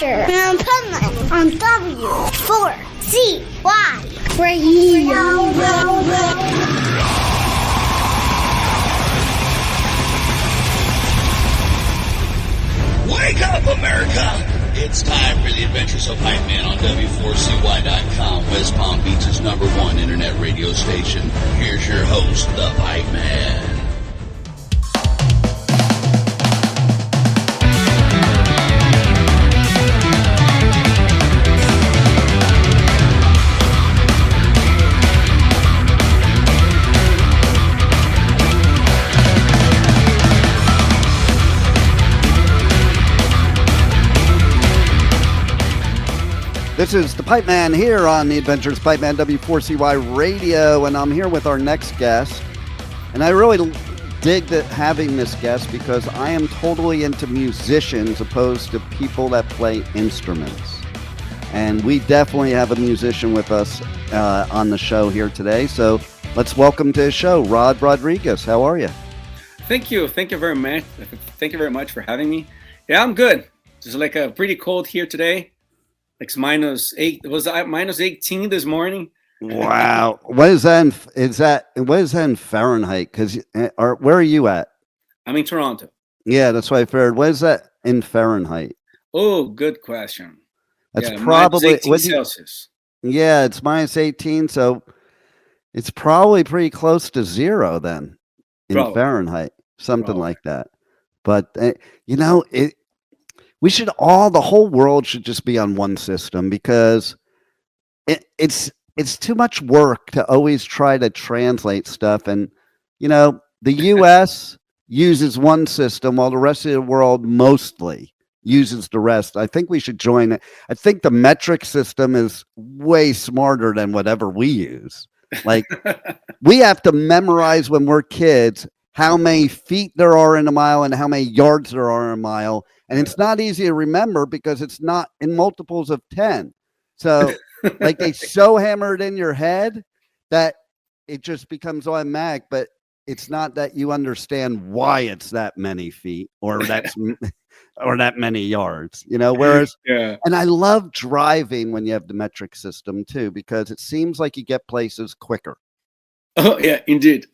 Adventure in Pipeman on W4CY Radio. Wake up, America! It's time for the Adventures of Pipeman on W4CY.com, West Palm Beach's #1 internet radio station. Here's your host, the Pipeman. This is the Pipeman here on the Adventures of Pipeman W4CY Radio, and I'm here with our next guest. And I really dig having this guest because I am totally into musicians opposed to people that play instruments. And we definitely have a musician with us on the show here today. So let's welcome to the show, Rodrigues. How are you? Thank you. Thank you very much. Thank you very much for having me. Yeah, I'm good. It's like a pretty cold here today. It's -8. It was -18 this morning. Wow. What is that? What is that in Fahrenheit? Because where are you at? I'm in Toronto. Yeah, that's what I figured. What is that in Fahrenheit? Oh, good question. That's probably Celsius. Yeah, it's -18, so it's probably pretty close to zero then in Fahrenheit, something like that. But the whole world should just be on one system because it's too much work to always try to translate stuff. And, the U.S. uses one system while the rest of the world mostly uses the rest. I think we should join it. I think the metric system is way smarter than whatever we use. Like, we have to memorize when we're kids how many feet there are in a mile and how many yards there are in a mile. And it's not easy to remember because it's not in multiples of 10. So like they so hammer it in your head that it just becomes automatic, but it's not that you understand why it's that many feet or that many yards, whereas, and I love driving when you have the metric system too, because it seems like you get places quicker. Oh yeah, indeed.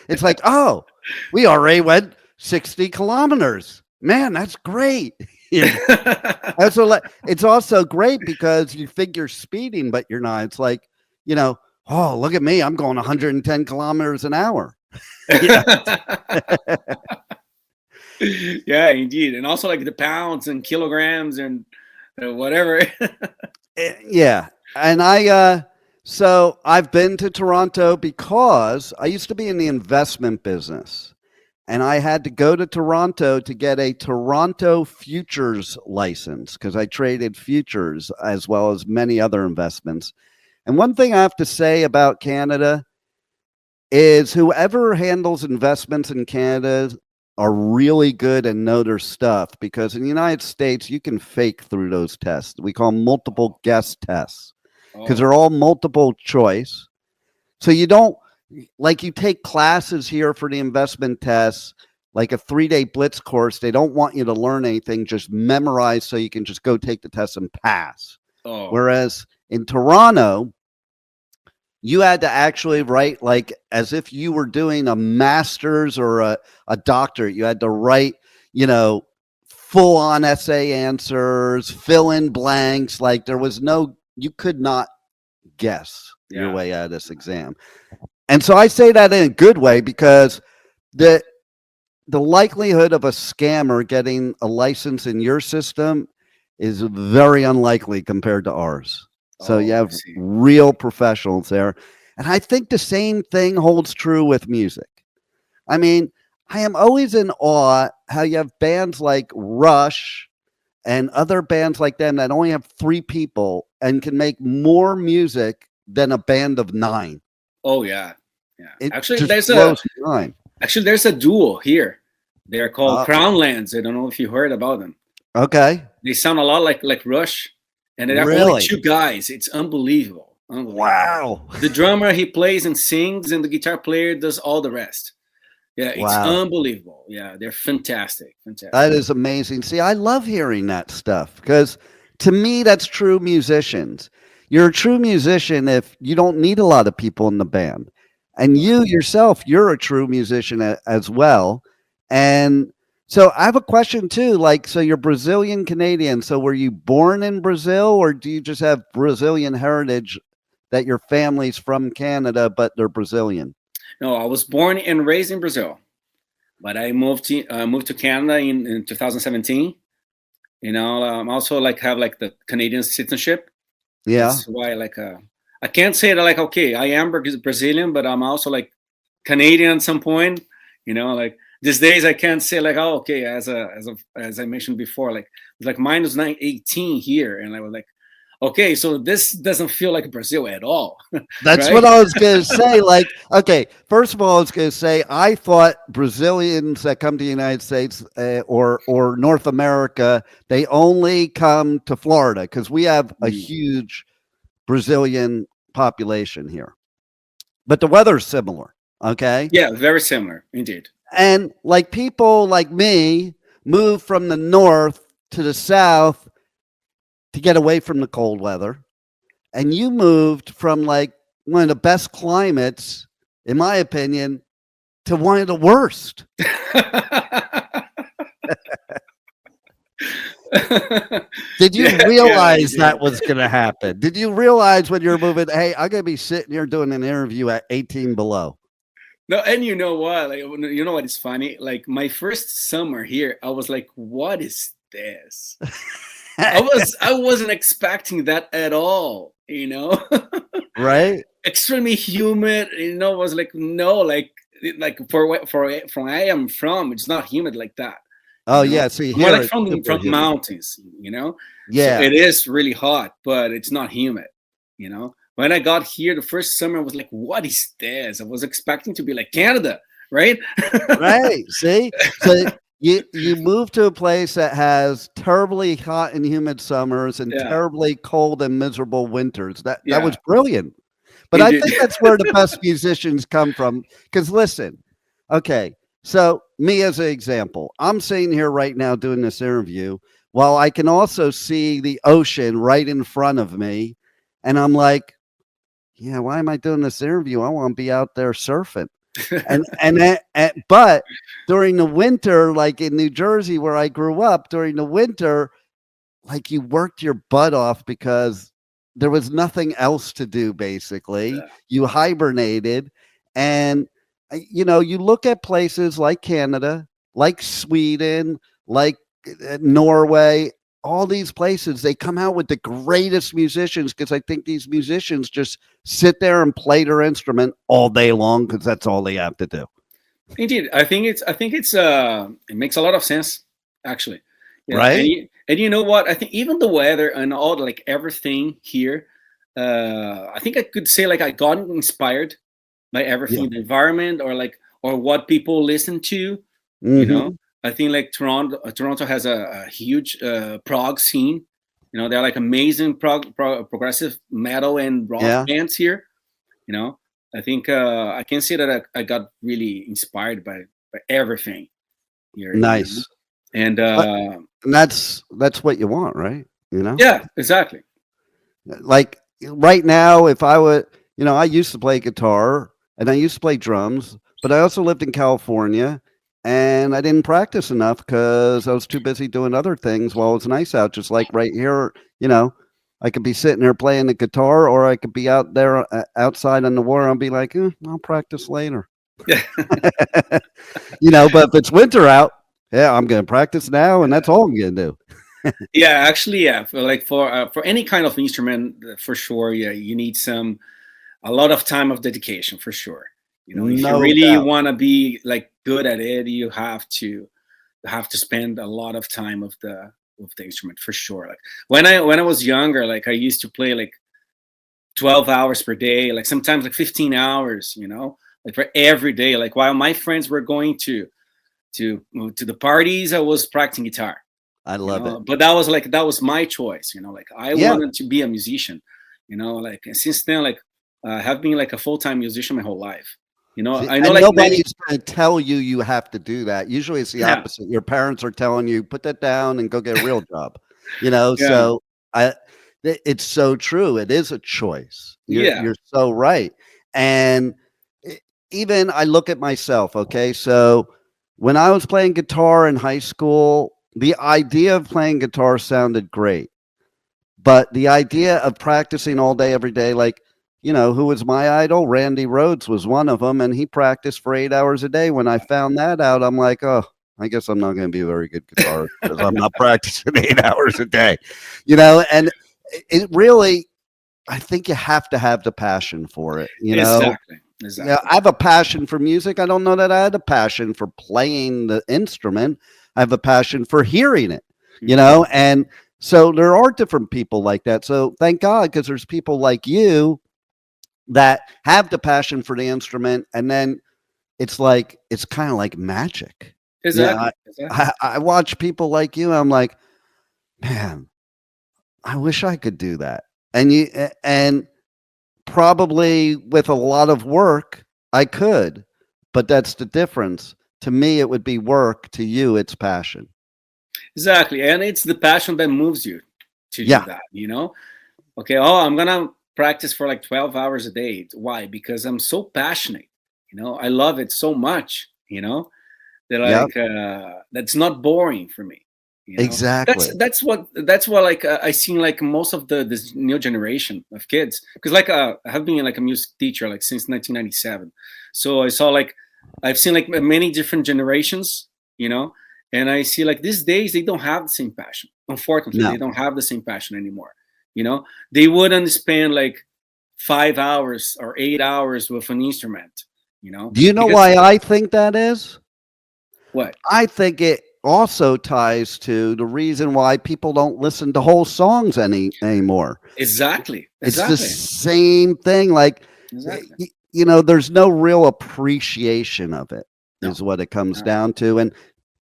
It's like, oh, we already went 60 kilometers. Man, that's great. It's also great because you think you're speeding, but you're not. It's like, oh, look at me. I'm going 110 kilometers an hour. Yeah, indeed. And also like the pounds and kilograms and whatever. Yeah. And so I've been to Toronto because I used to be in the investment business. And I had to go to Toronto to get a Toronto futures license because I traded futures as well as many other investments. And one thing I have to say about Canada is whoever handles investments in Canada are really good and know their stuff, because in the United States, you can fake through those tests. We call them multiple guess tests because they're all multiple choice. So you don't, like, you take classes here for the investment tests, like a 3-day blitz course. They don't want you to learn anything, just memorize so you can just go take the test and pass. Whereas in Toronto, you had to actually write like as if you were doing a master's or a doctorate. You had to write, full on essay answers, fill in blanks. Like you could not guess your way out of this exam. And so I say that in a good way because the likelihood of a scammer getting a license in your system is very unlikely compared to ours. So you have real professionals there. And I think the same thing holds true with music. I mean, I am always in awe how you have bands like Rush and other bands like them that only have 3 people and can make more music than a band of 9. Oh yeah. It actually, there's a duo here. They're called Crownlands. I don't know if you heard about them. Okay. They sound a lot like Rush, and they're only 2 guys. It's unbelievable. Wow. The drummer, he plays and sings, and the guitar player does all the rest. Yeah, it's Wow. unbelievable. Yeah, they're fantastic. Fantastic. That is amazing. See, I love hearing that stuff because to me, that's true musicians. You're a true musician if you don't need a lot of people in the band. And you yourself, you're a true musician as well. And so I have a question too. Like, so you're Brazilian Canadian. So were you born in Brazil or do you just have Brazilian heritage that your family's from Canada, but they're Brazilian? No, I was born and raised in Brazil, but I moved to Canada in 2017. I'm also like have like the Canadian citizenship. Yeah. That's why I can't say that like okay, I am Brazilian, but I'm also like Canadian at some point. Like these days I can't say like oh okay as I mentioned before like it's like minus 18 here, and I was like okay, so this doesn't feel like Brazil at all. That's right? what I was going to say. Like, okay, first of all, I was going to say I thought Brazilians that come to the United States or North America, they only come to Florida because we have a huge Brazilian population here. But the weather's similar, okay? Yeah, very similar, indeed. And like people like me move from the north to the south to get away from the cold weather. And you moved from like one of the best climates, in my opinion, to one of the worst. Did you realize that was going to happen? Did you realize when you were moving, hey, I'm going to be sitting here doing an interview at 18 below? No, and you know what? Like, you know what is funny? Like my first summer here, I was like, "What is this?" I wasn't expecting that at all. Right? Extremely humid. Was like no, like from where I am from, it's not humid like that. Oh yeah, see more here like from mountains. Yeah, so it is really hot, but it's not humid. When I got here the first summer, I was like, "What is this?" I was expecting to be like Canada, right? Right. See, so you move to a place that has terribly hot and humid summers and terribly cold and miserable winters. That was brilliant. But I think that's where the best musicians come from. Because listen, okay, so me as an example, I'm sitting here right now doing this interview while I can also see the ocean right in front of me, and I'm like, yeah, why am I doing this interview? I want to be out there surfing. But during the winter, like in New Jersey where I grew up, during the winter, like you worked your butt off because there was nothing else to do. Basically, you hibernated, and you look at places like Canada, like Sweden, like Norway. All these places, they come out with the greatest musicians because I think these musicians just sit there and play their instrument all day long because that's all they have to do. Indeed, I think it's it makes a lot of sense actually, right? And you know what? I think even the weather and all like everything here, I think I could say like I got inspired by everything, the environment or what people listen to, I think like Toronto has a huge prog scene. They're like amazing progressive metal and rock bands here. I think I can say that I got really inspired by everything here. Nice. And that's what you want, right? Yeah, exactly. Like right now, if I would, I used to play guitar and I used to play drums, but I also lived in California. And I didn't practice enough because I was too busy doing other things while it's nice out. Just like right here, I could be sitting there playing the guitar, or I could be out there outside on the water and be like, I'll practice later. But if it's winter out, I'm going to practice now, and that's all I'm going to do. Yeah, actually, yeah. For any kind of instrument, for sure, you need a lot of time of dedication, for sure. If you really want to be like good at it, you have to spend a lot of time with the instrument, for sure. Like when I was younger, like I used to play like 12 hours per day, like sometimes like 15 hours, like for every day. Like while my friends were going to the parties, I was practicing guitar. I love it. But that was my choice, like I wanted to be a musician, like and since then, like I have been like a full-time musician my whole life. You know, See, I know and like nobody's going to tell you have to do that. Usually it's the yeah, opposite. Your parents are telling you, put that down and go get a real job. You know, yeah, so it's so true. It is a choice. yeah. You're so right. And even I look at myself, okay? So when I was playing guitar in high school, the idea of playing guitar sounded great. But the idea of practicing all day, every day, like, you know, who was my idol? Randy Rhoads was one of them, and he practiced for 8 hours a day. When I found that out, I'm like, oh, I guess I'm not going to be a very good guitarist because I'm not practicing 8 hours a day, you know. And it really, I think you have to have the passion for it, you know. Exactly. Yeah, I have a passion for music. I don't know that I had a passion for playing the instrument. I have a passion for hearing it, you know. And so there are different people like that. So thank God, because there's people like you that have the passion for the instrument, and then it's kind of like magic. Exactly. Yeah, Exactly. I watch people like you. I'm like, man, I wish I could do that. And probably with a lot of work, I could, but that's the difference. To me, it would be work. To you, it's passion. Exactly. And it's the passion that moves you to do that, you know? Okay, I'm gonna practice for like 12 hours a day. Why? Because I'm so passionate, you know, I love it so much, you know, that like that's not boring for me. You know? Exactly. That's what like I seen like most of this new generation of kids, because like I have been like a music teacher like since 1997, so I saw like I've seen like many different generations, you know, and I see like these days they don't have the same passion. Unfortunately, they don't have the same passion anymore. You know, they wouldn't spend like 5 hours or 8 hours with an instrument. You know, do you know why I think that is? What? I think it also ties to the reason why people don't listen to whole songs anymore. Exactly. It's the same thing. Like, you know, there's no real appreciation of it, is what it comes down to. And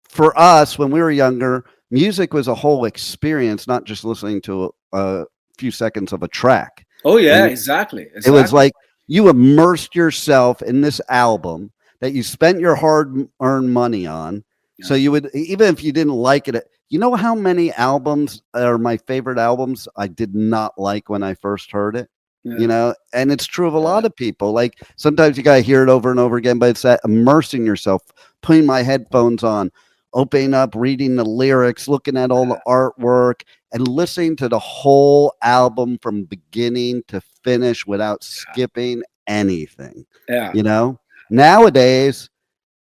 for us, when we were younger, music was a whole experience, not just listening to a few seconds of a track. Oh, yeah, exactly. It was like you immersed yourself in this album that you spent your hard-earned money on. Yeah. So you would, even if you didn't like it, you know how many albums are my favorite albums I did not like when I first heard it? Yeah. You know, and it's true of a lot of people. Like sometimes you got to hear it over and over again, but it's that immersing yourself, putting my headphones on, opening up, reading the lyrics, looking at all the artwork, and listening to the whole album from beginning to finish without skipping anything. Yeah. You know, nowadays,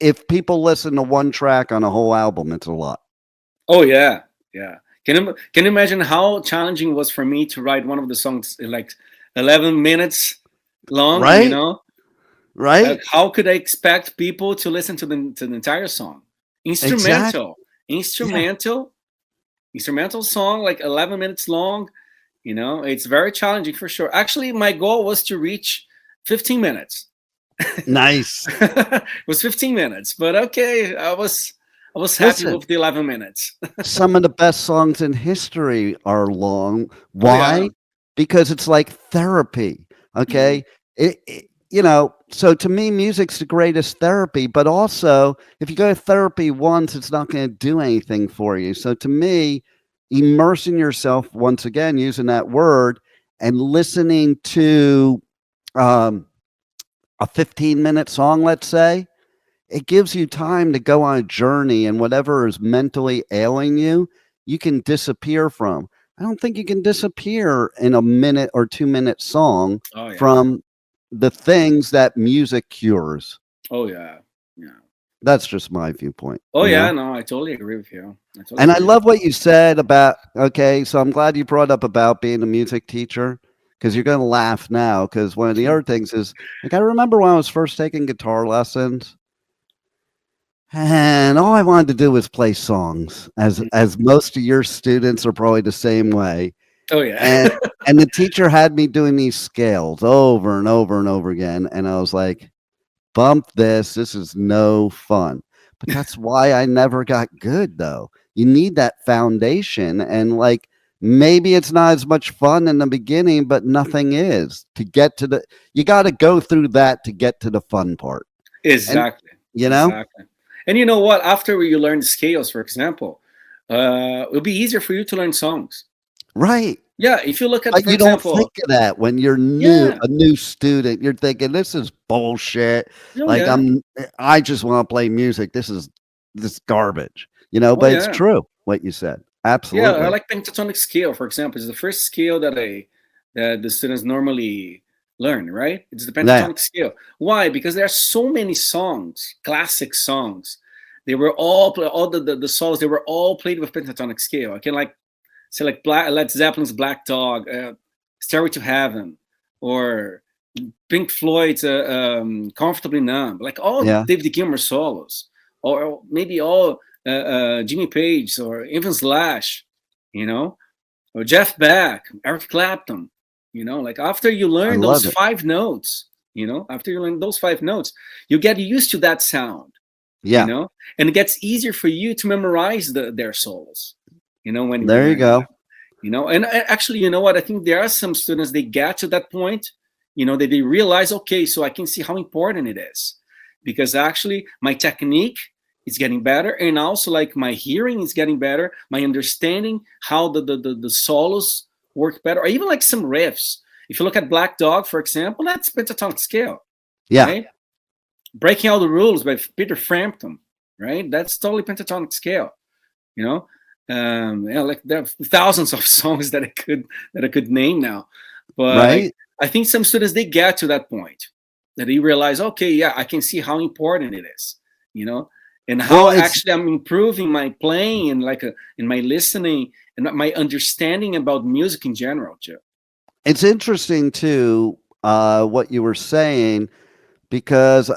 if people listen to one track on a whole album, it's a lot. Oh, yeah. Yeah. Can you imagine how challenging it was for me to write one of the songs in like 11 minutes long, right? You know? Right. Like, how could I expect people to listen to the entire song? Instrumental song, like 11 minutes long. You know, it's very challenging for sure. Actually, my goal was to reach 15 minutes. Nice. It was 15 minutes, but okay, I was happy with the 11 minutes. Some of the best songs in history are long. Why? Oh, yeah. Because it's like therapy. Okay. Mm-hmm. You know, so to me, music's the greatest therapy, but also if you go to therapy once, it's not going to do anything for you. So to me, immersing yourself, once again, using that word, and listening to a 15-minute song, let's say, it gives you time to go on a journey, and whatever is mentally ailing you, you can disappear from. I don't think you can disappear in a minute or 2-minute song from the things that music cures. Oh, yeah. Yeah. That's just my viewpoint. Oh, yeah. No, I totally agree with you. I love what you said about, okay, so I'm glad you brought up about being a music teacher, because you're going to laugh now, because one of the other things is, like, I remember when I was first taking guitar lessons, and all I wanted to do was play songs, as most of your students are probably the same way. Oh, yeah. And the teacher had me doing these scales over and over and over again. And I was like, bump this. This is no fun. But that's why I never got good, though. You need that foundation. And like maybe it's not as much fun in the beginning, but nothing is. To get to you got to go through that to get to the fun part. Exactly. And, you know? Exactly. And you know what? After you learn the scales, for example, it'll be easier for you to learn songs. Right. Yeah. If you look at, But for you example, don't think of that when you're a new student. You're thinking, this is bullshit. Oh, Like yeah. I just want to play music. This is garbage, Oh, but it's yeah. true what you said. Absolutely. Yeah, I like pentatonic scale, for example. It's the first scale that the students normally learn, right? It's the pentatonic scale. Why? Because there are so many songs, classic songs. They were all the songs. They were all played with pentatonic scale. I can say Led Zeppelin's Black Dog, Stairway to Heaven, or Pink Floyd's Comfortably Numb. Like all David Gilmour solos, or maybe all Jimmy Page, or even Slash, or Jeff Beck, Eric Clapton. Like after you learn those 5 notes, after you learn those 5 notes, you get used to that sound. Yeah. And it gets easier for you to memorize their solos. When there you go. And actually, you know what? I think there are some students, they get to that point, that they realize, okay, so I can see how important it is, because actually my technique is getting better, and also like my hearing is getting better, my understanding how the solos work better, or even like some riffs. If you look at Black Dog, for example, that's pentatonic scale. Yeah. Right? Breaking All the Rules by Peter Frampton, right? That's totally pentatonic scale. Like there are thousands of songs that I could name now, but I think some students, they get to that point that they realize, okay, yeah, I can see how important it is, and how actually I'm improving my playing and in my listening and my understanding about music in general, Joe. It's interesting too, what you were saying, because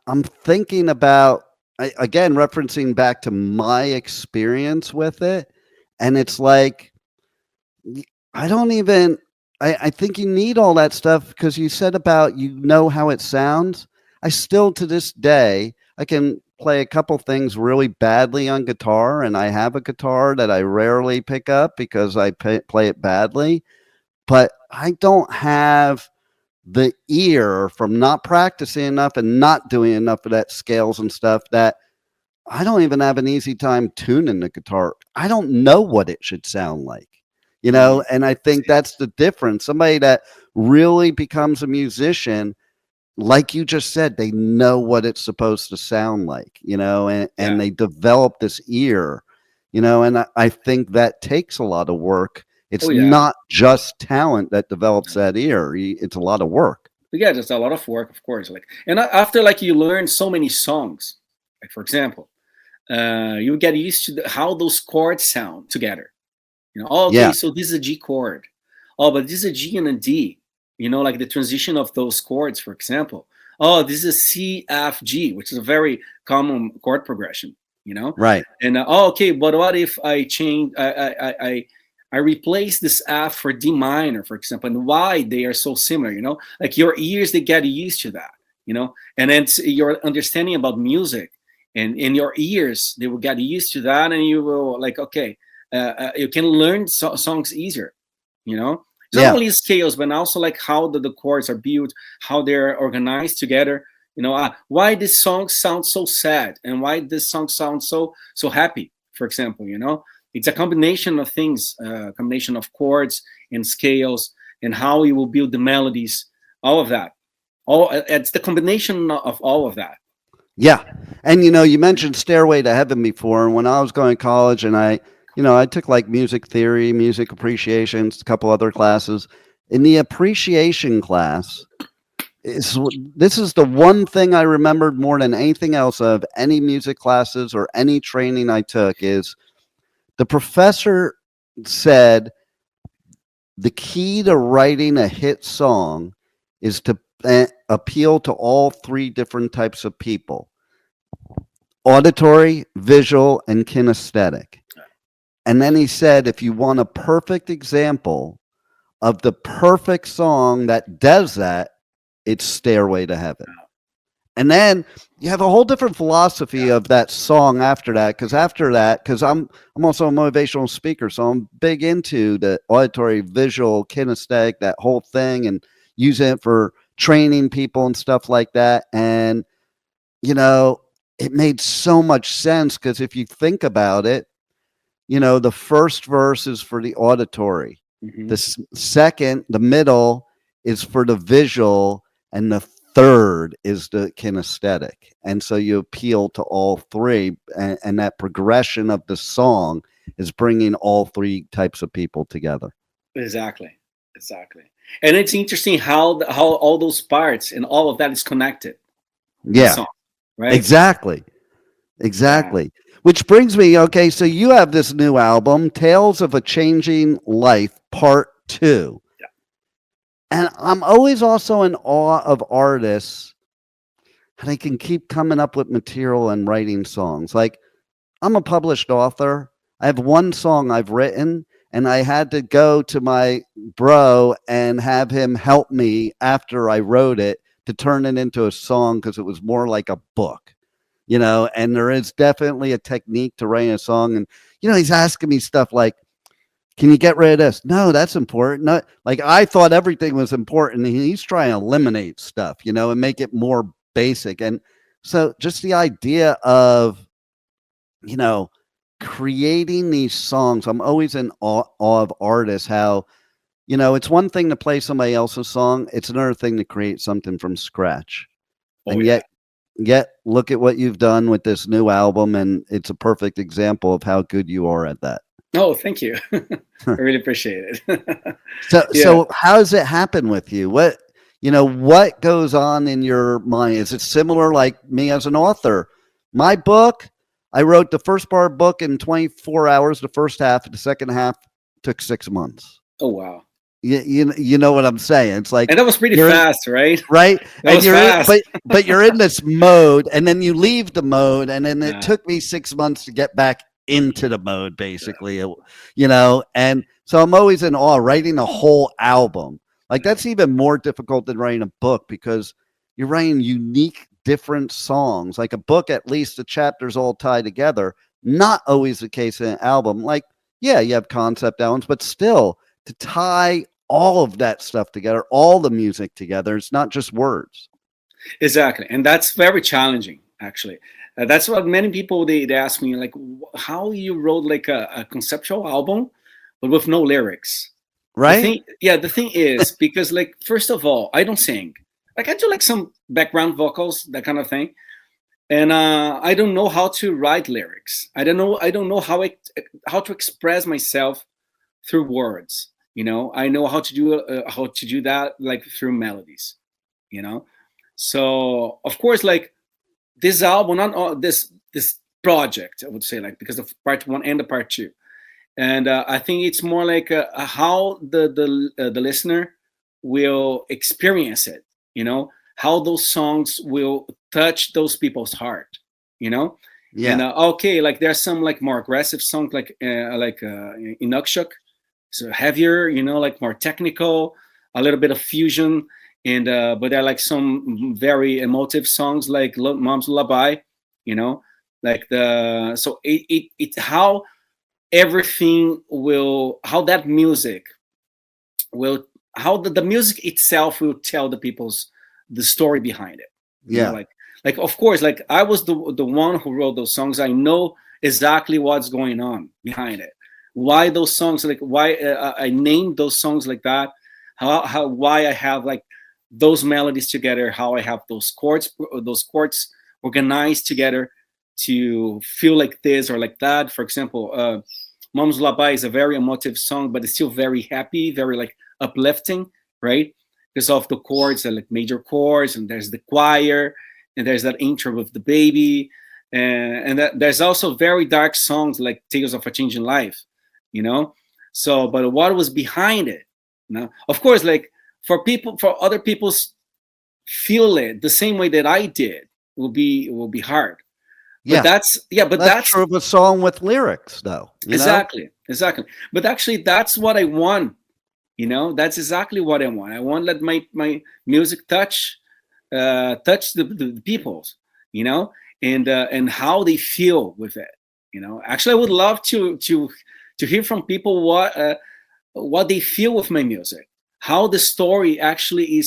I'm thinking about, again, referencing back to my experience with it. And it's like, I think you need all that stuff, because you said about, how it sounds. I still, to this day, I can play a couple things really badly on guitar, and I have a guitar that I rarely pick up because I play it badly, but I don't have the ear from not practicing enough and not doing enough of that scales and stuff, that I don't even have an easy time tuning the guitar. I don't know what it should sound like, and I think that's the difference. Somebody that really becomes a musician, like you just said, they know what it's supposed to sound like, and they develop this ear, and I think that takes a lot of work. It's not just talent that develops that ear. It's a lot of work. Yeah, just a lot of work, of course. And after you learn so many songs, like for example, you get used to how those chords sound together. So this is a G chord. Oh, but this is a G and a D. Like the transition of those chords, for example. Oh, this is a C, F, G, which is a very common chord progression. Right. And okay, but what if I change? I replace this F for D minor, for example, and why they are so similar, like your ears, they get used to that, and then your understanding about music and in your ears, they will get used to that, and you will okay, you can learn songs easier, It's not only scales, but also how the chords are built, how they're organized together, why this song sounds so sad and why this song sounds so happy, for example, It's a combination of things, combination of chords and scales, and how you will build the melodies, all of that. It's the combination of all of that. Yeah. And, you mentioned Stairway to Heaven before. And when I was going to college, and I took music theory, music appreciation, a couple other classes. In the appreciation class, this is the one thing I remembered more than anything else of any music classes or any training I took, is the professor said the key to writing a hit song is to appeal to all 3 different types of people: auditory, visual, and kinesthetic. And then he said, if you want a perfect example of the perfect song that does that, it's Stairway to Heaven. And then you have a whole different philosophy of that song after that. Because I'm also a motivational speaker, so I'm big into the auditory, visual, kinesthetic, that whole thing, and using it for training people and stuff like that. And, you know, it made so much sense because if you think about it, you know, the first verse is for the auditory. The second, the middle is for the visual, and the third is the kinesthetic. And so you appeal to all three, and that progression of the song is bringing all three types of people together. Exactly. And it's interesting how all those parts and all of that is connected. Yeah, song, right? Exactly. Yeah. Which brings me, okay, so you have this new album, Tales of a Changing Life, Part 2. Yeah. And I'm always also in awe of artists, and they can keep coming up with material and writing songs. Like, I'm a published author. I have one song I've written, and I had to go to my bro and have him help me after I wrote it to turn it into a song because it was more like a book. You know, and there is definitely a technique to writing a song. And, you know, he's asking me stuff like, can you get rid of this? No, that's important. Not like I thought everything was important. And he's trying to eliminate stuff, you know, and make it more basic. And so just the idea of, you know, creating these songs, I'm always in awe of artists, how, you know, it's one thing to play somebody else's song. It's another thing to create something from scratch. And yet look at what you've done with this new album, and it's a perfect example of how good you are at that. Oh, thank you. I really appreciate it. So how does it happen with you? What goes on in your mind? Is it similar like me as an author? My book, I wrote the first part of the book in 24 hours, the first half. The second half took 6 months. Oh, wow. You know what I'm saying? It's like, and that was pretty fast, right? Right. That was fast. But you're in this mode, and then you leave the mode, and then it took me 6 months to get back into the mode, basically. You know, and so I'm always in awe. Writing a whole album, like that's even more difficult than writing a book because you're writing unique, different songs. Like a book, at least the chapters all tie together. Not always the case in an album. Like, yeah, you have concept albums, but still, to tie all of that stuff together, all the music together, it's not just words. Exactly. And that's very challenging, actually. That's what many people, they ask me, like, how you wrote like a conceptual album, but with no lyrics. Right? The thing is, because like, first of all, I don't sing. Like I do like some background vocals, that kind of thing. And I don't know how to write lyrics. I don't know how to express myself through words. You know, I know how to do that like through melodies, you know. So of course, like this album, not this project, I would say, like because of part 1 and the part 2, and I think it's more like how the listener will experience it. You know, how those songs will touch those people's heart. You know. Yeah. And okay, like there's some like more aggressive songs like Inukshuk. So heavier, you know, like more technical, a little bit of fusion, and but there are like some very emotive songs like Mom's Lullaby, you know, like so it how everything will, how that music will, how the music itself will tell the story behind it. Yeah. You know, like of course, like I was the one who wrote those songs. I know exactly what's going on behind it. Why those songs, like why I named those songs like that, why I have like those melodies together, how I have those chords organized together to feel like this or like that. For example, Mom's Lullaby is a very emotive song, but it's still very happy, very like uplifting, right? Because of the chords, like major chords, and there's the choir, and there's that intro with the baby, and there's also very dark songs like Tales of a Changing Life. You know, so but what was behind it? You know, of course, like for other people feel it the same way that I did will be hard. But that's true of a song with lyrics, though. Exactly. But actually, that's what I want. You know, that's exactly what I want. I want to let my music touch touch the people, and how they feel with it. Actually, I would love to hear from people what they feel with my music, how the story actually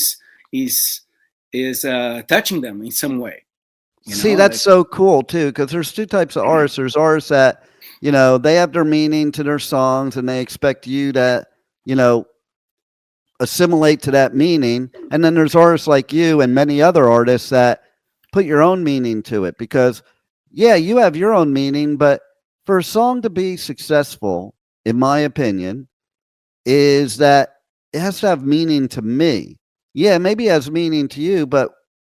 is touching them in some way. See, that's so cool too, because there's two types of artists. There's artists that, they have their meaning to their songs and they expect you to, assimilate to that meaning. And then there's artists like you and many other artists that put your own meaning to it, because you have your own meaning, but for a song to be successful, in my opinion, is that it has to have meaning to me. Yeah, maybe it has meaning to you, but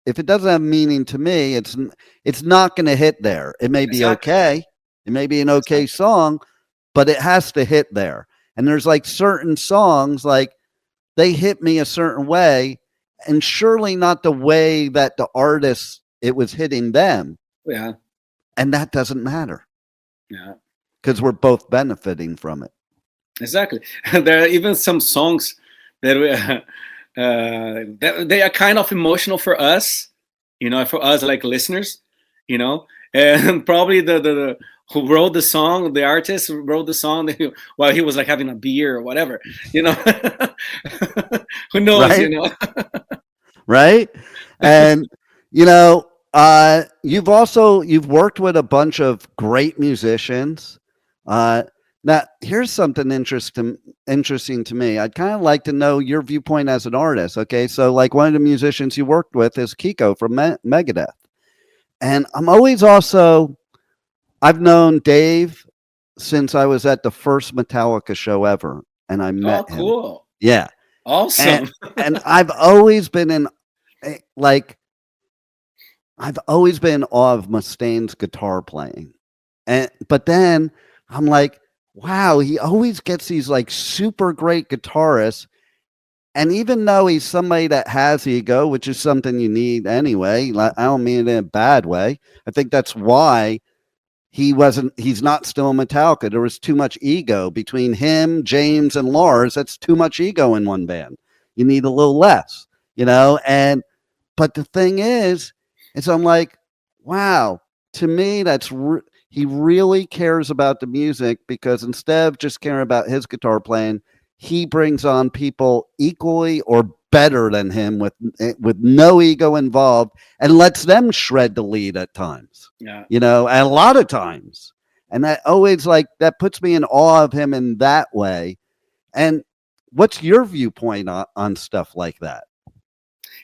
if it doesn't have meaning to me, it's not going to hit there. It may be okay. It may be an okay song, but it has to hit there. And there's like certain songs, like they hit me a certain way, and surely not the way that the artist, it was hitting them. Yeah. And that doesn't matter. Yeah. Because we're both benefiting from it. Exactly. There are even some songs that they are kind of emotional for us, for us like listeners, and probably the who wrote the song, the artist who wrote the song while he was like having a beer or whatever, who knows, right? Right. And you've worked with a bunch of great musicians. Now, here's something interesting to me. I'd kind of like to know your viewpoint as an artist. Okay, so like one of the musicians you worked with is Kiko from Megadeth, and I've known Dave since I was at the first Metallica show ever, and I met him. Cool. Yeah, awesome. And I've always been in awe of Mustaine's guitar playing, but then I'm like, wow, he always gets these like super great guitarists. And even though he's somebody that has ego, which is something you need anyway, I don't mean it in a bad way. I think that's why he's not still in Metallica. There was too much ego between him, James, and Lars. That's too much ego in one band. You need a little less, but the thing is I'm like, wow, to me, he really cares about the music, because instead of just caring about his guitar playing, he brings on people equally or better than him with no ego involved, and lets them shred the lead at times. Yeah. And a lot of times. And that always that puts me in awe of him in that way. And what's your viewpoint on stuff like that?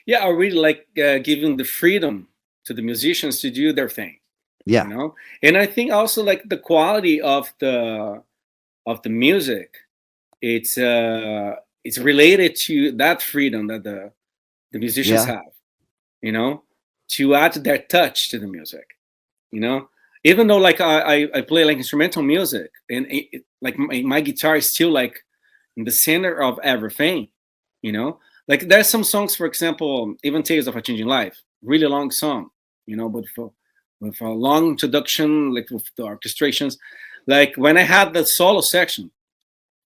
Yeah, I really like giving the freedom to the musicians to do their thing. Yeah. And I think also like the quality of the music, it's related to that freedom that the musicians have, to add their touch to the music, even though like I play like instrumental music, and like my guitar is still like in the center of everything, like there's some songs, for example, even Tales of a Changing Life, really long song, but with a long introduction, like with the orchestrations. Like when I had the solo section,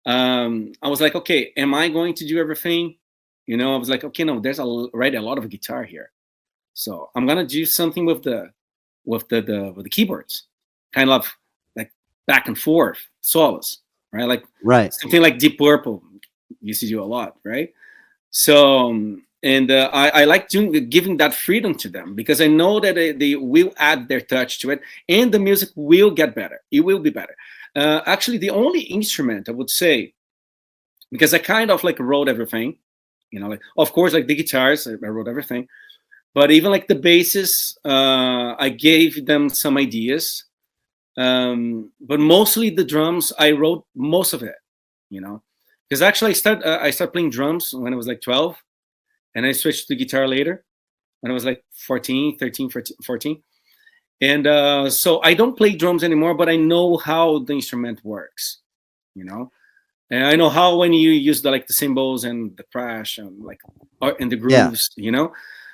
I was like, okay, am I going to do everything? I was like, okay, no, there's already a lot of guitar here, so I'm gonna do something with the keyboards, kind of like back and forth solos, right? Like something like Deep Purple used to do a lot, right? So and I like giving that freedom to them, because I know that they will add their touch to it, and the music will get better. It will be better. Actually, the only instrument I would say, because I kind of like wrote everything, like of course like the guitars, I wrote everything, but even like the basses, I gave them some ideas, but mostly the drums, I wrote most of it, because actually I started playing drums when I was like 12. And I switched to guitar later when I was like 14. And so I don't play drums anymore, but I know how the instrument works, and I know how when you use the cymbals and the crash and and the grooves,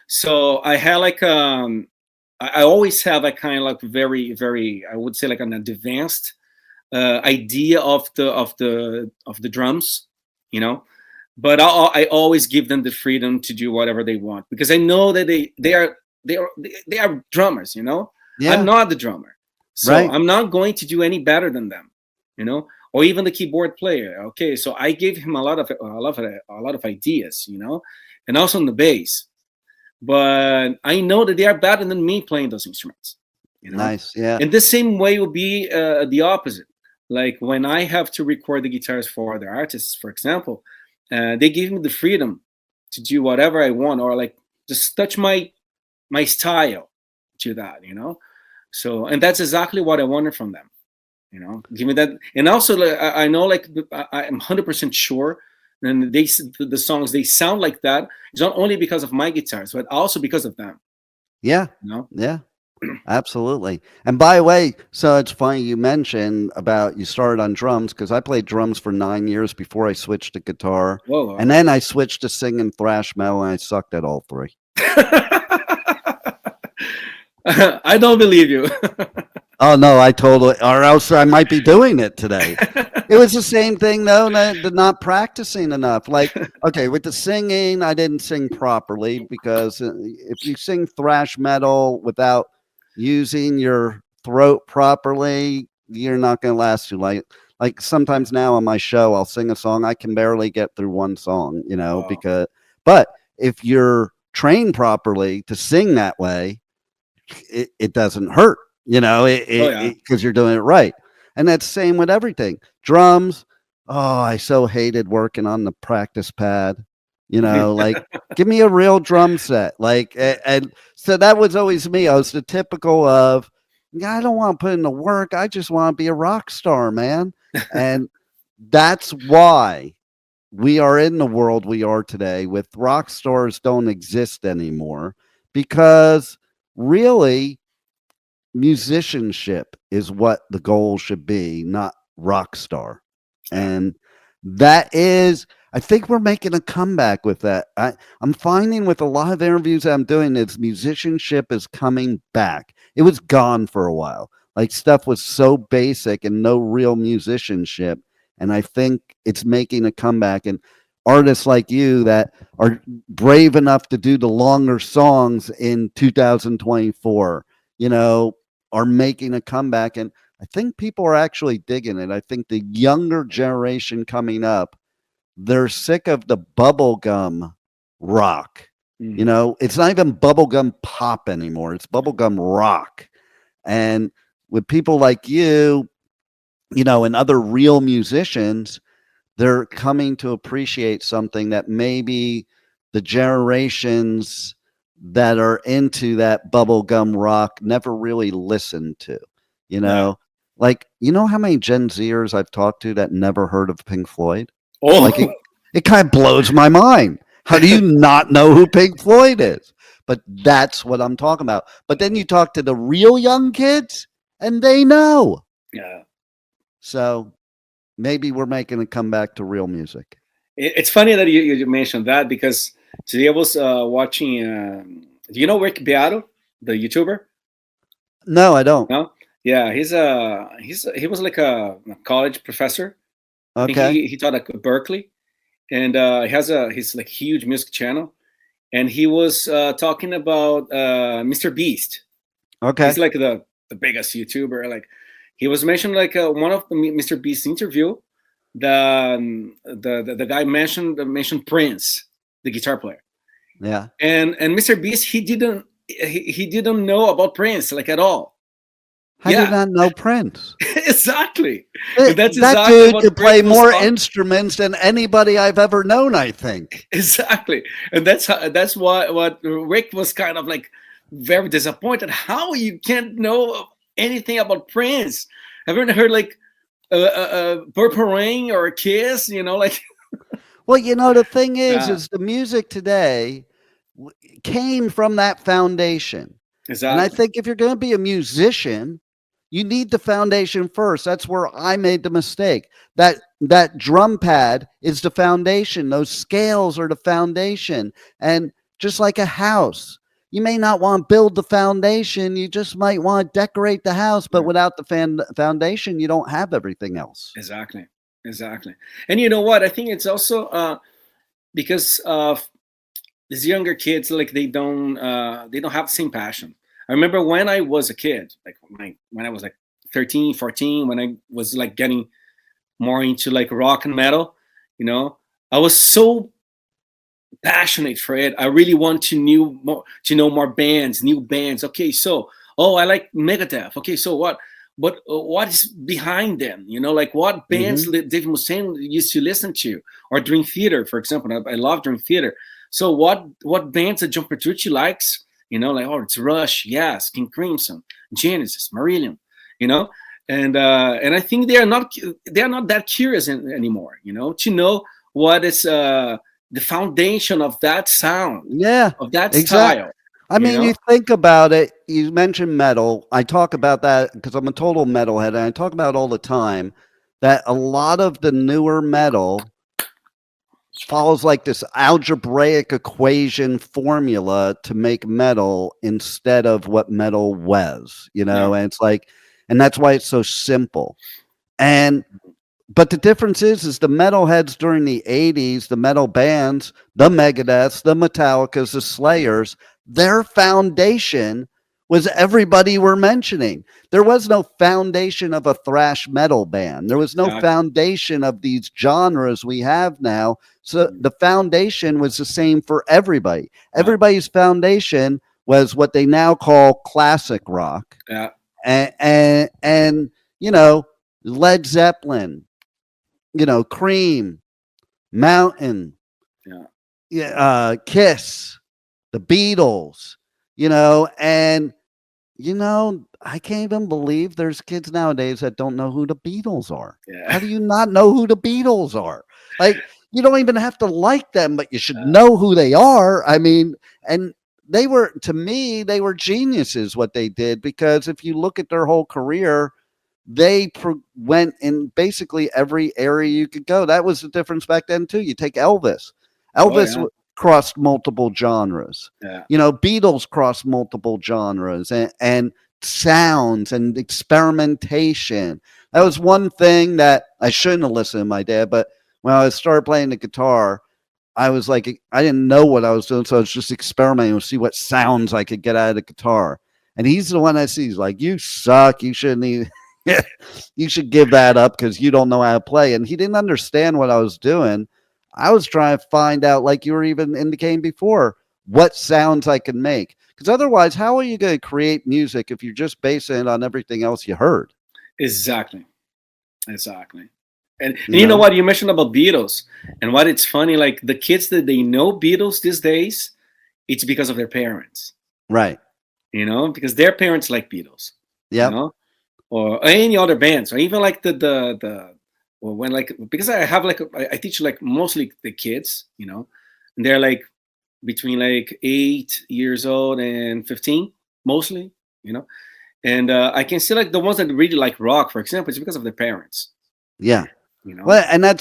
So I had like I always have a kind of like very, very, I would say like an advanced idea of the drums, but I always give them the freedom to do whatever they want, because I know that they are drummers, you know. Yeah. I'm not the drummer, so Right. I'm not going to do any better than them, you know, or even the keyboard player. Okay, so I gave him a lot of ideas, you know, and also on the bass. But I know that they are better than me playing those instruments, you know. Nice. Yeah. And the same way will be the opposite. Like when I have to record the guitars for other artists, for example, they give me the freedom to do whatever I want, or like just touch my style to that, you know. So, and that's exactly what I wanted from them, you know. Give me that. And also, like, I know, like, I'm 100% sure, and the songs, they sound like that. It's not only because of my guitars, but also because of them. Yeah. You know? Yeah. Absolutely. And by the way, so it's funny you mentioned about you started on drums, because I played drums for 9 years before I switched to guitar. Whoa. And then I switched to singing thrash metal, and I sucked at all three. I don't believe you. Oh no, I totally, or else I might be doing it today. It was the same thing though, not practicing enough. Like, okay, with the singing, I didn't sing properly, because if you sing thrash metal without using your throat properly, you're not going to last too long. Like sometimes now on my show, I'll sing a song, I can barely get through one song, you know, but if you're trained properly to sing that way, it doesn't hurt, you know, because you're doing it right. And that's the same with everything. Drums. Oh, I so hated working on the practice pad, you know, like give me a real drum set. Like, and so that was always me. I was the typical of, I don't want to put in the work. I just want to be a rock star, man. And that's why we are in the world we are today, with rock stars don't exist anymore, because really musicianship is what the goal should be, not rock star. And that is, I think we're making a comeback with that. I'm finding with a lot of interviews that I'm doing, is musicianship is coming back. It was gone for a while. Like stuff was so basic and no real musicianship. And I think it's making a comeback. And artists like you that are brave enough to do the longer songs in 2024, you know, are making a comeback. And I think people are actually digging it. I think the younger generation coming up, they're sick of the bubblegum rock. You know, it's not even bubblegum pop anymore. It's bubblegum rock. And with people like you, you know, and other real musicians, they're coming to appreciate something that maybe the generations that are into that bubblegum rock never really listened to, you know. Like, you know how many Gen Zers I've talked to that never heard of Pink Floyd? Oh, like it kind of blows my mind. How do you not know who Pink Floyd is? But that's what I'm talking about. But then you talk to the real young kids and they know. Yeah. So maybe we're making a comeback to real music. It's funny that you mentioned that, because today I was watching. Do you know Rick Beato, the YouTuber? No, I don't. No. Yeah, he was like a college professor. Okay. He taught at Berkeley, and he's like huge music channel, and he was talking about Mr. Beast. Okay. He's like the biggest YouTuber. Like, he was mentioned, like one of the Mr. Beast interview, the guy mentioned Prince, the guitar player. Yeah. And Mr. Beast, he didn't know about Prince, like, at all. I did not know Prince. Exactly. That's that exactly dude could play more instruments than anybody I've ever known, I think. Exactly. And that's what Rick was kind of like very disappointed. How you can't know anything about Prince? Have you ever heard like Purple Rain or Kiss, you know, like? Well, you know, the thing is the music today came from that foundation. Exactly. And I think if you're going to be a musician, you need the foundation first. That's where I made the mistake. That drum pad is the foundation. Those scales are the foundation. And just like a house, you may not want to build the foundation. You just might want to decorate the house. But without the foundation, you don't have everything else. Exactly. And you know what? I think it's also because of these younger kids, like they don't have the same passion. I remember when I was a kid, like when I was like 13, 14, when I was like getting more into like rock and metal, I was so passionate for it. I really want to know more bands, new bands. Okay, so I like Megadeth. Okay, so what is behind them? Like what bands Dave Mustaine used to listen to, or during theater, for example. I love during theater. So what bands that John Petrucci likes? Like, it's Rush, yes, King Crimson, Genesis, Marillion. And I think they are not that curious anymore. To know what is the foundation of that sound, of that style. I mean, you think about it, you mentioned metal. I talk about that because I'm a total metalhead, and I talk about it all the time, that a lot of the newer metal follows like this algebraic equation formula to make metal instead of what metal was, and it's like, and that's why it's so simple. But the difference is the metalheads during the 80s, the metal bands, the Megadeths, the Metallicas, the Slayers, their foundation was everybody we're mentioning. There was no foundation of a thrash metal band. There was no foundation of these genres we have now. So the foundation was the same for everybody. Everybody's foundation was what they now call classic rock. Yeah. And Led Zeppelin, Cream, Mountain, Kiss, the Beatles, and I can't even believe there's kids nowadays that don't know who the Beatles are. Yeah. How do you not know who the Beatles are? Like, you don't even have to like them, but you should know who they are. I mean, and to me, they were geniuses what they did, because if you look at their whole career, they went in basically every area you could go. That was the difference back then too. You take Elvis. Elvis crossed multiple genres. Yeah. Beatles crossed multiple genres and sounds and experimentation. That was one thing that I shouldn't have listened to my dad, but when I started playing the guitar, I was like, I didn't know what I was doing, so I was just experimenting to see what sounds I could get out of the guitar. And he's the one that sees, like, you suck, you shouldn't even you should give that up because you don't know how to play. And he didn't understand what I was doing. I was trying to find out, like you were even indicating before, what sounds I can make. Because otherwise, how are you going to create music if you're just basing it on everything else you heard? Exactly. And you know what? You mentioned about Beatles. And what it's funny, like the kids that they know Beatles these days, it's because of their parents. Right. Because their parents like Beatles. Yeah. Or any other bands, or even like because I have I teach like mostly the kids, and they're like between like 8 years old and 15 mostly, and I can see like the ones that really like rock, for example, it's because of their parents. Yeah. Well, and that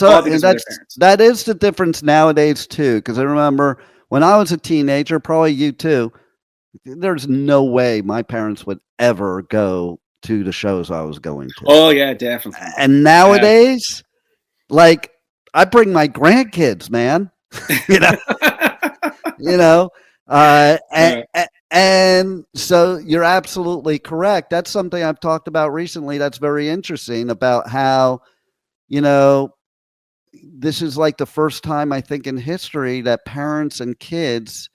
is the difference nowadays too, because I remember when I was a teenager, probably you too, there's no way my parents would ever go to the shows I was going to. Oh yeah, definitely. And nowadays, like, I bring my grandkids, man. And so you're absolutely correct. That's something I've talked about recently. That's very interesting about how, this is like the first time I think in history that parents and kids,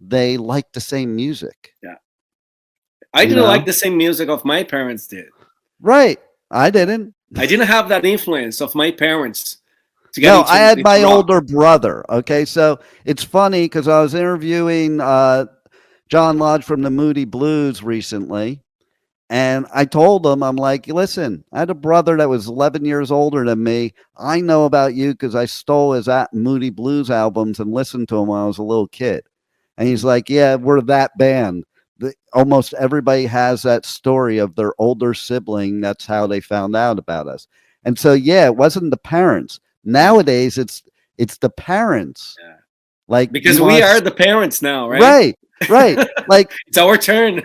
they like the same music. Yeah. I didn't like the same music of my parents did. Right. I didn't. I didn't have that influence of my parents. I had my older brother. Okay. So it's funny because I was interviewing John Lodge from the Moody Blues recently. And I told him, I'm like, listen, I had a brother that was 11 years older than me. I know about you because I stole his Moody Blues albums and listened to them when I was a little kid. And he's like, yeah, we're that band. Almost everybody has that story of their older sibling. That's how they found out about us. And so, it wasn't the parents. Nowadays, it's the parents. Yeah. Like, because we are the parents now, right? Right. Like, it's our turn.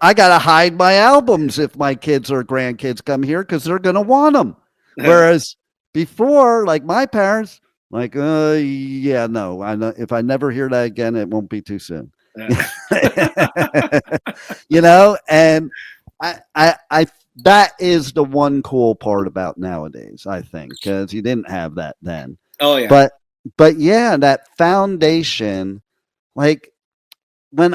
I got to hide my albums if my kids or grandkids come here because they're going to want them. Whereas before, like my parents, Like, yeah, no, I know if I never hear that again, it won't be too soon. You know, and I that is the one cool part about nowadays, I think, because you didn't have that then. Oh yeah. But yeah, that foundation, like when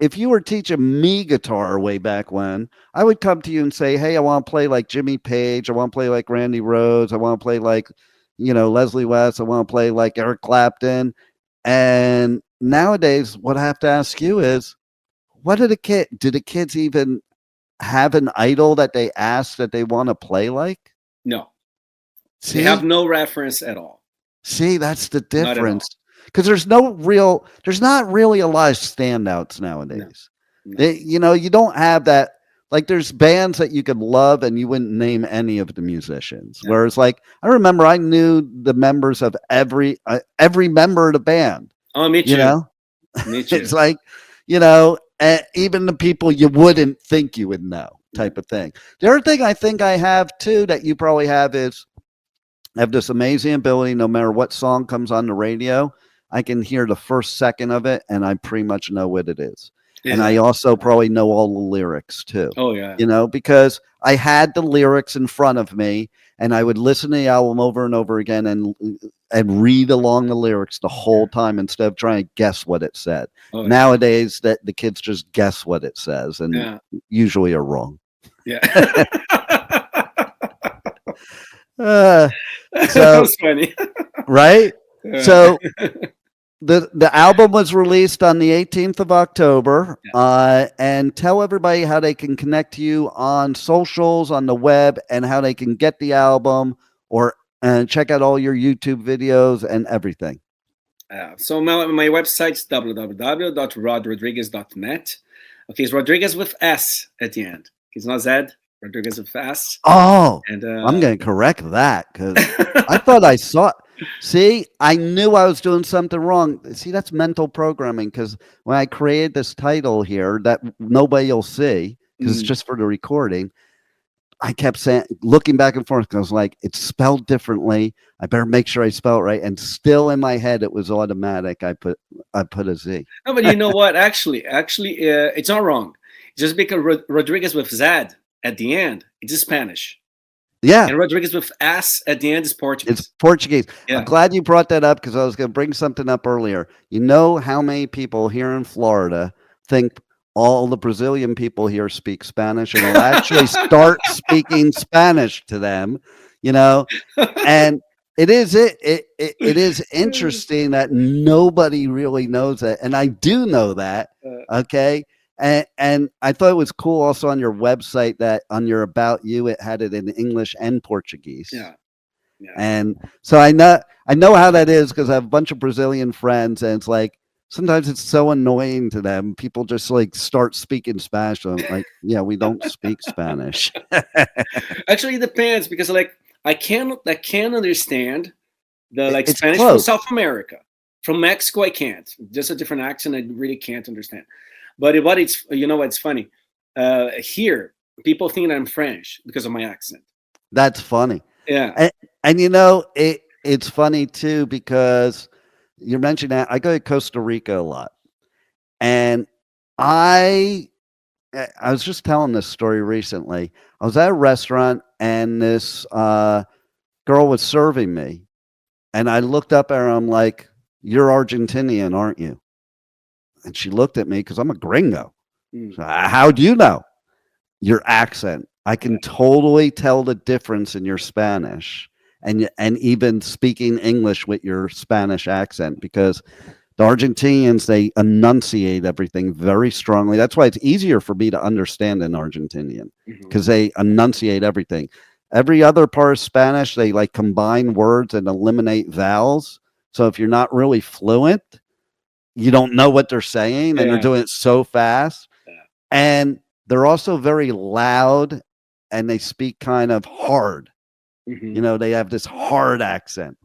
if you were teaching me guitar way back when, I would come to you and say, hey, I want to play like Jimmy Page. I want to play like Randy Rhoads. I want to play like, Leslie West. I want to play like Eric Clapton. And nowadays, what I have to ask you is, do the kids even have an idol that they ask that they want to play like? No. See? They have no reference at all. See, that's the difference. Because there's not really a lot of standouts nowadays. No. You don't have that. Like there's bands that you could love and you wouldn't name any of the musicians. Yeah. Whereas like, I remember I knew the members of every member of the band. Oh, me too. Me too. It's like, even the people you wouldn't think you would know type of thing. The other thing I think I have too, that you probably have is I have this amazing ability, no matter what song comes on the radio, I can hear the first second of it and I pretty much know what it is. Yeah. And I also probably know all the lyrics too. Oh yeah. Because I had the lyrics in front of me and I would listen to the album over and over again and read along the lyrics the whole time instead of trying to guess what it said. Oh, yeah. Nowadays that the kids just guess what it says and usually are wrong. Yeah. So that was funny. Right? So the album was released on the 18th of October. And tell everybody how they can connect to you on socials, on the web, and how they can get the album or check out all your YouTube videos and everything. So my website's www.rodrigues.net. Okay, it's Rodrigues with S at the end. It's not Z. Rodrigues with S. Oh, and I'm going to correct that because I thought I saw. See, I knew I was doing something wrong. See, that's mental programming because when I created this title here that nobody will see because it's just for the recording, I kept saying, looking back and forth, because I was like, it's spelled differently. I better make sure I spell it right. And still in my head, it was automatic. I put a Z. No, but you know what? Actually, it's not wrong. Just because Rodrigues with Z at the end, it's Spanish. Yeah. And Rodrigues with S at the end is Portuguese. It's Portuguese. Yeah. I'm glad you brought that up because I was going to bring something up earlier. You know how many people here in Florida think all the Brazilian people here speak Spanish and will actually start speaking Spanish to them, and it is interesting that nobody really knows that. And I do know that. Okay. And I thought it was cool also on your website that on your About You, it had it in English and Portuguese. Yeah. And so I know how that is because I have a bunch of Brazilian friends and it's like, sometimes it's so annoying to them. People just like start speaking Spanish. I'm like, yeah, we don't speak Spanish. Actually, it depends because like I can understand the it's Spanish close. from South America. From Mexico, I can't. Just a different accent. I really can't understand. But it's what's funny. Here, people think that I'm French because of my accent. That's funny. Yeah. And it's funny too because you mentioned that I go to Costa Rica a lot, and I was just telling this story recently. I was at a restaurant and this girl was serving me, and I looked up at her. I'm like, "You're Argentinian, aren't you?" And she looked at me because I'm a gringo. So, how do you know? Your accent. I can totally tell the difference in your Spanish. And even speaking English with your Spanish accent, because the Argentinians, they enunciate everything very strongly. That's why it's easier for me to understand an Argentinian because they enunciate everything. Every other part of Spanish, they like combine words and eliminate vowels. So if you're not really fluent, you don't know what they're saying and they're doing it so fast. Yeah. And they're also very loud and they speak kind of hard. They have this hard accent,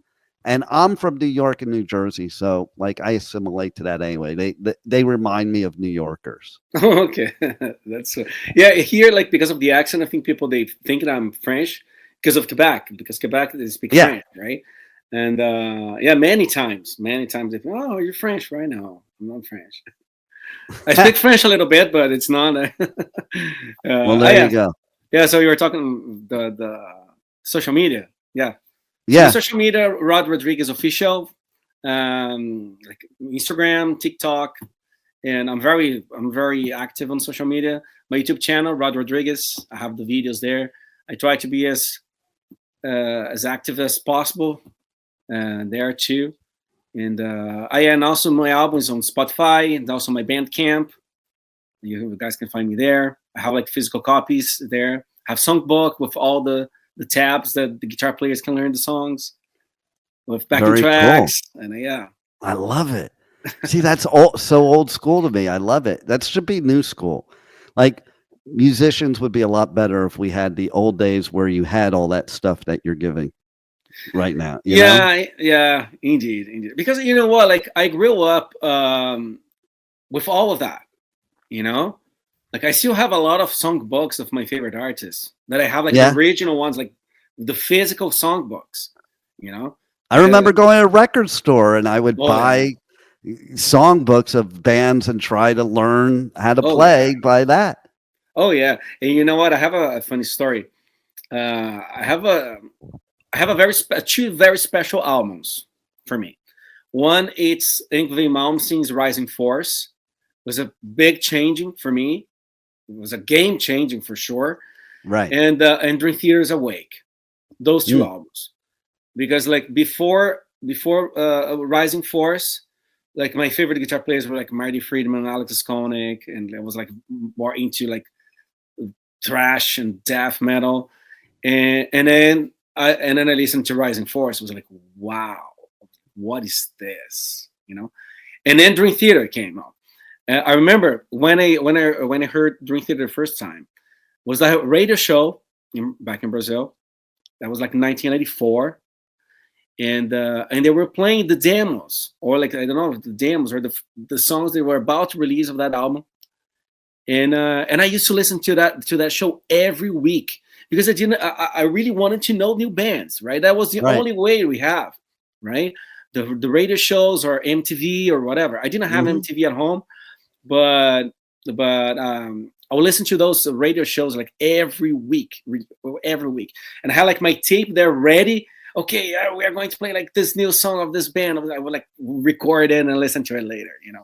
and I'm from New York and New Jersey. So like I assimilate to that anyway. They remind me of New Yorkers. Okay. That's here, like because of the accent, I think people, they think that I'm French because of Quebec, because Quebec they speak French, right? And yeah, many times they think, oh, you're French right now. I'm not French. I speak French a little bit, but it's not. Well, there you go. Yeah, so you were talking the social media. Yeah. Yeah. So social media, Rod Rodrigues official, like Instagram, TikTok, and I'm very active on social media. My YouTube channel, Rod Rodrigues, I have the videos there. I try to be as active as possible there too. And also my albums on Spotify and also my Bandcamp. You guys can find me there. I have like physical copies there. I have songbook with all the tabs that the guitar players can learn the songs with backing tracks. Cool. And yeah, I love it. See, that's so old school to me. I love it. That should be new school. Like musicians would be a lot better if we had the old days where you had all that stuff that you're giving right now. You know? Yeah, indeed. Because you know what, like I grew up with all of that, you know, like I still have a lot of songbooks of my favorite artists that I have, like the original ones, like the physical songbooks, you know. I remember going to a record store and I would buy songbooks of bands and try to learn how to play by that. Oh yeah, and you know what? I have a funny story. I have two very special albums for me. One, it's Yngwie Malmsteen's Rising Force. It was a big changing for me. It was a game changing for sure. Right. And Dream Theater's Awake. Those two albums. Because like before Rising Force, like my favorite guitar players were like Marty Friedman, Alex Skolnick, and I was like more into like thrash and death metal. And then I listened to Rising Force. I was like, wow, what is this? You know? And then Dream Theater came out. I remember when I heard Dream Theater the first time, was that a radio show back in Brazil. That was like 1994. And they were playing the demos, or like I don't know, the demos or the songs they were about to release of that album. And I used to listen to that show every week because I really wanted to know new bands, right? That was the only way we have, right? The radio shows or MTV or whatever. I didn't have MTV at home, but I would listen to those radio shows like every week, and I had like my tape there ready. Okay, we are going to play like this new song of this band. I would like record it and listen to it later, you know.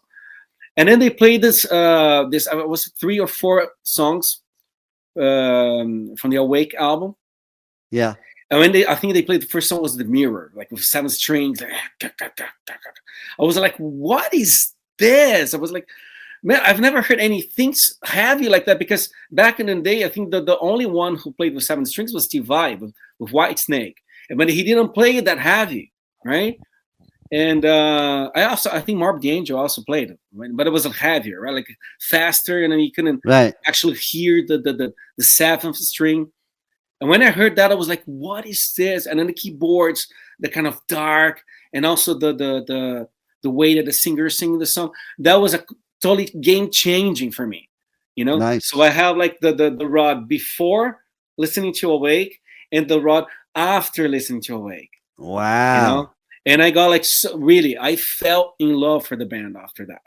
And then they played this was 3 or 4 songs from the Awake album. Yeah. And when I think they played the first song was The Mirror, like with 7 strings. I was like, what is this? I was like, man, I've never heard anything heavy like that, because back in the day, I think the only one who played with 7 strings was Steve Vai with Whitesnake. But he didn't play it that heavy, right? And I think Marv the Angel also played it, right? But it was heavier, right? Like faster, and then you couldn't actually hear the 7th string. And when I heard that, I was like, "What is this?" And then the keyboards, the kind of dark, and also the way that the singer is singing the song, that was a totally game changing for me, you know. Nice. So I have like the Rod before listening to Awake, and the Rod after listening to Awake. Wow. You know? And I got like, really, I fell in love for the band after that,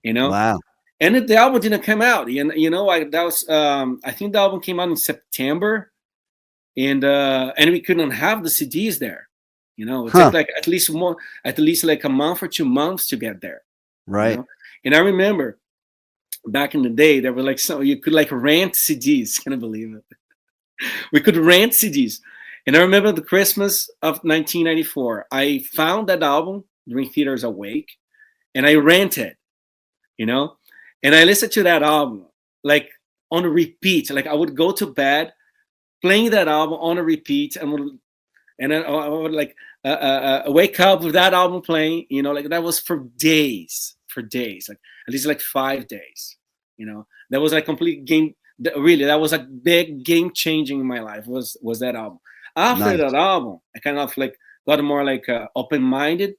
you know? Wow. And the album didn't come out. You know, I think the album came out in September, and we couldn't have the CDs there. You know, it took like at least like a month or 2 months to get there. Right. You know? And I remember back in the day, there were like you could like rent CDs. Can I believe it? We could rent CDs. And I remember the Christmas of 1994, I found that album, Dream Theater's Awake, and I rented, you know, and I listened to that album like on a repeat. Like I would go to bed playing that album on a repeat, and then I would like wake up with that album playing, you know, like that was for days, like at least like 5 days, you know. That was like complete game. Really, that was a big game changing in my life. Was that album? After that album, I kind of like got more like open-minded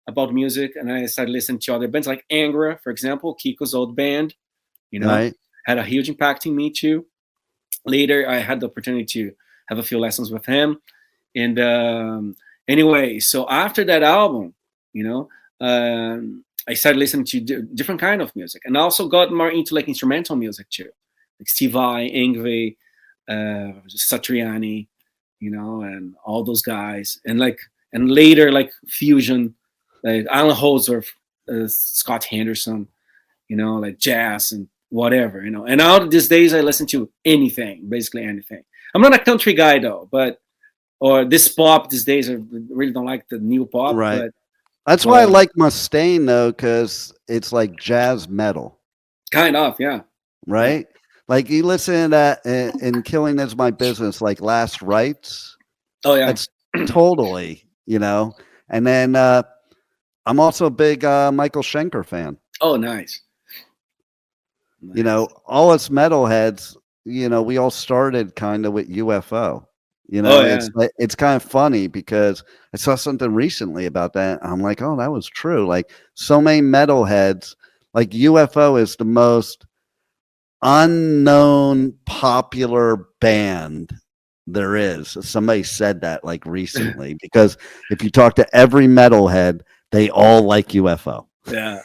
about music, and I started listening to other bands like Angra, for example, Kiko's old band. You know, had a huge impact in me too. Later, I had the opportunity to have a few lessons with him, and anyway, so after that album, I started listening to different kind of music, and I also got more into like instrumental music too, like Steve Vai, Yngwie, Satriani, and all those guys, and later like fusion, like Alan Holdsworth, Scott Henderson, like jazz and whatever, And now these days I listen to anything, basically anything. I'm not a country guy though, or this pop these days. I really don't like the new pop, right? But, that's why I like Mustaine though, because it's like jazz metal. Kind of, yeah. Right? Yeah. Like you listen to that in Killing Is My Business, like Last Rites. Oh yeah. That's totally, And then I'm also a big Michael Schenker fan. Oh, nice. All us metalheads, we all started kind of with UFO. It's kind of funny because I saw something recently about that. I'm like, oh, that was true. Like so many metalheads, like UFO is the most unknown popular band there is. Somebody said that like recently because if you talk to every metalhead, they all like UFO. Yeah.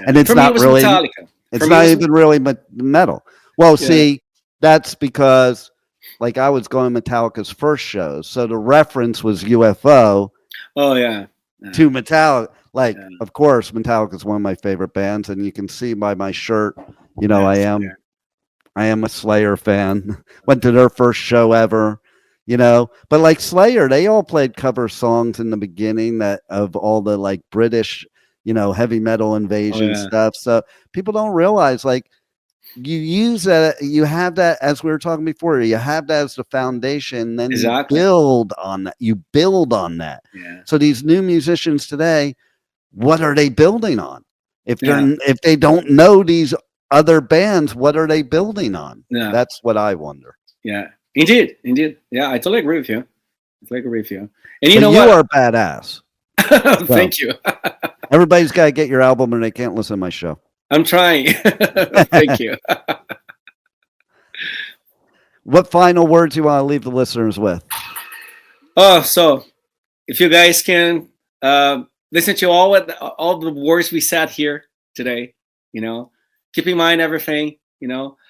And it's not really Metallica. It's not even really metal. Well, see, that's because like I was going to Metallica's first shows, so the reference was UFO. Oh yeah. To Metallica. Like, of course, Metallica is one of my favorite bands, and you can see by my shirt, I am a Slayer fan. Went to their first show ever, But like Slayer, they all played cover songs in the beginning of all the like British, heavy metal invasion stuff. So people don't realize like you use that, you have that, as we were talking before, you have that as the foundation, then you build on that. Yeah. So these new musicians today, what are they building on? If they don't know these other bands, what are they building on? Yeah. That's what I wonder. Yeah, indeed. Yeah, I totally agree with you. And you are badass. Thank you. Everybody's got to get your album, and they can't listen to my show. I'm trying. Thank you. What final words you want to leave the listeners with? Oh, so if you guys can listen to all the words we said here today, keep in mind everything,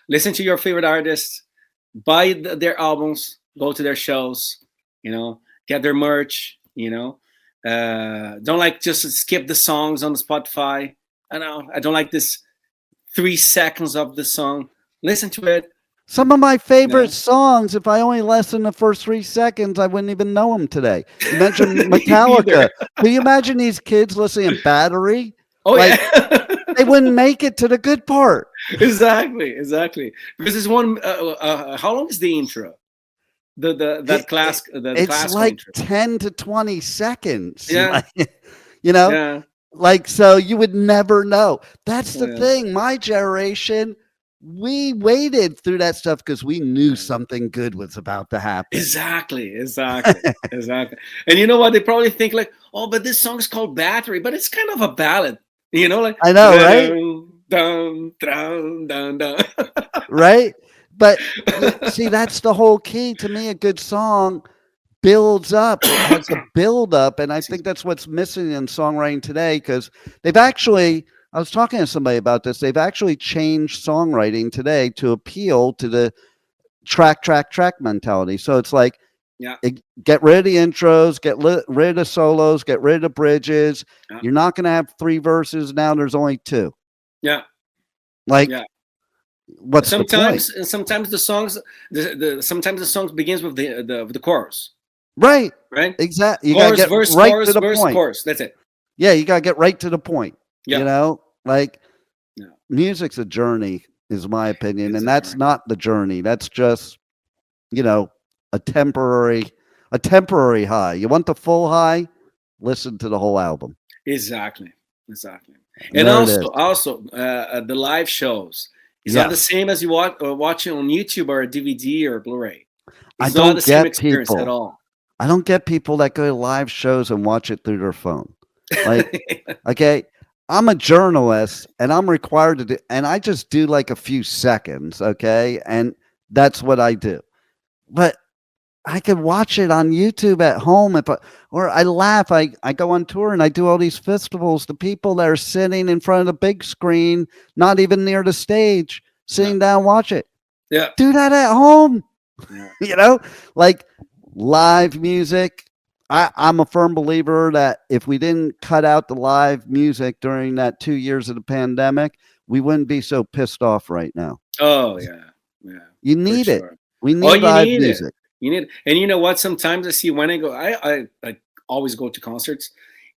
listen to your favorite artists, buy their albums, go to their shows, get their merch, don't like just skip the songs on the Spotify. I don't like this 3 seconds of the song. Listen to it. Some of my favorite songs, if I only listened the first 3 seconds, I wouldn't even know them today. You mentioned Metallica. Can you imagine these kids listening to Battery? Oh, yeah. They wouldn't make it to the good part. Exactly. Because this one, how long is the intro? It's like intro. 10 to 20 seconds. Yeah. Yeah. Like, so you would never know. That's the thing. My generation, we waited through that stuff because we knew something good was about to happen. Exactly. And you know what? They probably think like, oh, but this song is called Battery, but it's kind of a ballad. Like I know, right? Dun, dun, dun, dun. Right? But see, that's the whole key to me. A good song builds up. It has a build up. And I think that's what's missing in songwriting today, because I was talking to somebody about this. They've actually changed songwriting today to appeal to the track mentality. So it's like, get rid of the intros, get rid of solos, get rid of bridges. Yeah. You're not going to have 3 verses. Now there's only 2. Yeah. What's sometimes the point? Sometimes the songs, sometimes the songs begins with the chorus. Right. Exactly. You got to get right to the point. Chorus. That's it. Yeah, you got to get right to the point. Yeah. Music's a journey, is my opinion, and that's not the journey. That's just, a temporary high. You want the full high? Listen to the whole album. Exactly. And also the live shows. It's not the same as you watching on YouTube or a DVD or Blu-ray. It's not the same experience at all. I don't get people that go to live shows and watch it through their phone. Like, okay, I'm a journalist and I'm required to do, and I just do like a few seconds, okay? And that's what I do. But I could watch it on YouTube at home. Or I laugh. I go on tour and I do all these festivals. The people that are sitting in front of the big screen, not even near the stage, sitting down, watch it. Yeah. Do that at home. Yeah. Like live music. I'm a firm believer that if we didn't cut out the live music during that 2 years of the pandemic, we wouldn't be so pissed off right now. Oh, yeah. Yeah. You need it. We need live music. You need, and you know what? Sometimes I see when I go, I always go to concerts,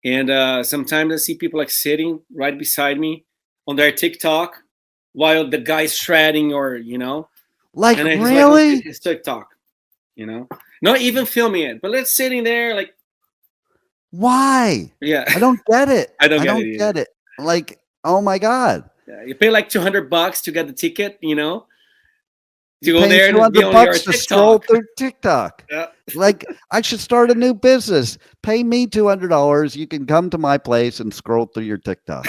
and sometimes I see people like sitting right beside me on their TikTok while the guy's shredding, or like, and really, his TikTok, not even filming it, but let's sitting there like, why? Yeah, I don't get it. I don't get it. Like, oh my God, you pay like $200 to get the ticket, to go there and $200 be on your to scroll through TikTok. Yeah. Like, I should start a new business. Pay me $200. You can come to my place and scroll through your TikTok.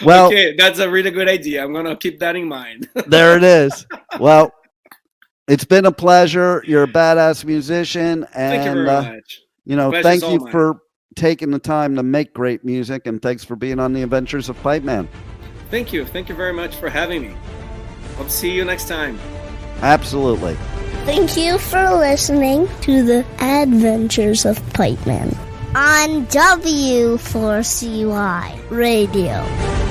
Well, okay, that's a really good idea. I'm gonna keep that in mind. There it is. Well, it's been a pleasure. You're a badass musician, and thank you very much. Thank you for taking the time to make great music, and thanks for being on the Adventures of Pipeman. Thank you very much for having me. Hope to see you next time. Absolutely. Thank you for listening to the Adventures of Pipeman on W4CY Radio.